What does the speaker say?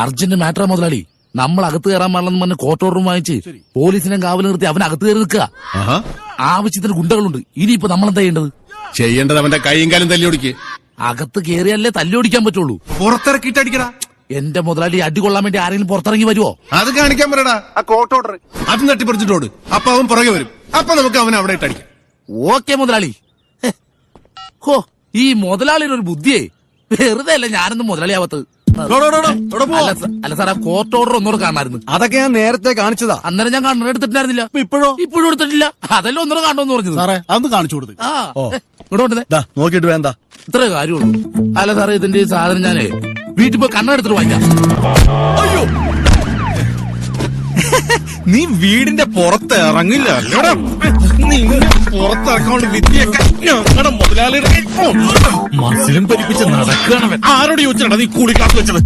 Urgent matter മുതലാളി. നമ്മൾ അകത്ത് കയറാൻ പാടില്ലെന്ന് പറഞ്ഞ് കോർട്ട് ഓർഡറും വാങ്ങിച്ച് പോലീസിനെ കാവൽ നിർത്തി അവൻ അകത്ത് കയറി നിൽക്കുക. ആവശ്യത്തിന് ഗുണ്ടകളുണ്ട്. ഇനിയിപ്പോ നമ്മളെന്താ ചെയ്യേണ്ടത്? ചെയ്യേണ്ടത് അവന്റെ കൈയും കാലും തല്ലി ഓടിക്ക്. അകത്ത് കയറിയല്ലേ തല്ലി ഓടിക്കാൻ പറ്റുള്ളൂ. പുറത്തിറക്കിയിട്ട് അടിക്കടാ. എന്റെ മുതലാളി അടി കൊള്ളാൻ വേണ്ടി ആരെങ്കിലും പുറത്തിറങ്ങി വരുവോ? അത് കാണിക്കാൻ പറയടാ. ആ കോർട്ട് ഓർഡർ അത് തട്ടിപ്പറിച്ചിട്ടോട്. അപ്പൊ അവൻ പുറകെ വരും. അപ്പൊ നമുക്ക് അവനെ അവിടെ ഇട്ടടിക്കാം. ഓക്കെ മുതലാളി. ഹോ, ഈ മുതലാളിയുടെ ഒരു ബുദ്ധിയേ. വെറുതെ അല്ല ഞാനൊന്നും മുതലാളിയാവത്ത്. അല്ല സാർ, ആ കോർട്ട് ഓർഡർ ഒന്നുകൂടെ കാണാമായിരുന്നു. അതൊക്കെ ഞാൻ നേരത്തെ കാണിച്ചതാ. അന്നേരം ഞാൻ കണ്ണട എടുത്തിട്ടുണ്ടായിരുന്നില്ല. ഇപ്പോഴും എടുത്തിട്ടില്ല. അതെല്ലാം ഒന്നുകൂടെ കാണുമെന്ന് പറഞ്ഞത്. സാറേ അതൊന്ന് കാണിച്ചു കൊടുത്ത്. ഇങ്ങോട്ട് നോക്കിട്ട് വേണ്ട, ഇത്രേ കാര്യമുള്ളൂ. അല്ല സാറേ, ഇതിന്റെ ഈ സാധനം ഞാനേ വീട്ടിൽ പോയി കണ്ണെടുത്തിട്ട് വാങ്ങിക്കാം. അയ്യോ, നീ വീടിന്റെ പുറത്ത് ഇറങ്ങില്ല. പുറത്തിറക്കാണ്ട് വിദ്യയൊക്കെ ഞങ്ങളുടെ മുതലാളിയുടെ മസിലും പരിപ്പിച്ച് നടക്കുകയാണ്. ആരോട് ചോദിച്ചാണ് നീ കൂടി ക്ലാസ് വെച്ചത്?